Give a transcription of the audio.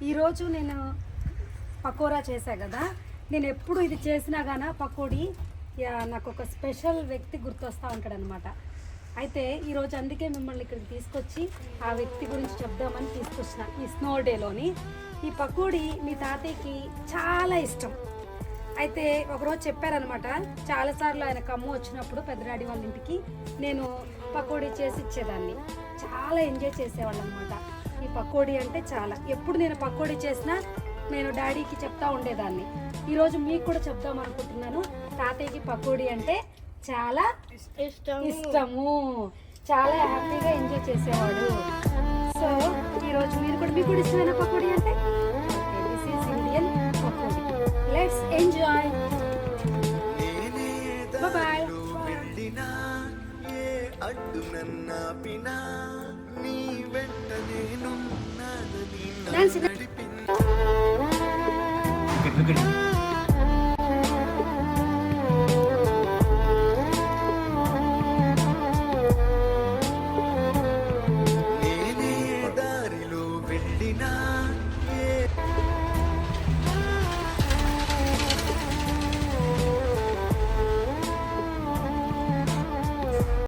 ఈరోజు నేను పకోడా చేశా కదా, నేను ఎప్పుడు ఇది చేసినా గానా పకోడీ నాకు ఒక స్పెషల్ వ్యక్తి గుర్తొస్తూ ఉంటాడు అనమాట. అయితే ఈరోజు అందుకే మిమ్మల్ని ఇక్కడికి తీసుకొచ్చి ఆ వ్యక్తి గురించి చెప్దామని తీసుకొచ్చిన. ఈ స్నో డేలోని ఈ పకోడీ మీ తాతయ్యకి చాలా ఇష్టం. అయితే ఒకరోజు చెప్పారనమాట, చాలాసార్లు ఆయన కమ్ము వచ్చినప్పుడు పెద్దడాడి వాళ్ళ ఇంటికి నేను పకోడీ చేసి ఇచ్చేదాన్ని. చాలా ఎంజాయ్ చేసేవాళ్ళు అనమాట. ఈ పకోడీ అంటే చాలా, ఎప్పుడు నేను పకోడీ చేసినా నేను డాడీకి చెప్తా ఉండేదాన్ని. ఈరోజు మీకు కూడా చెప్దాం అనుకుంటున్నాను. తాతయ్యకి పకోడీ అంటే చాలా ఇష్టము, చాలా హ్యాపీగా ఎంజాయ్ చేసేవాడు. సో ఈరోజు మీకు కూడా ఇష్టమైన పకోడీ అంటే this is Indian pakodi. Let's enjoy. Bye. Nancy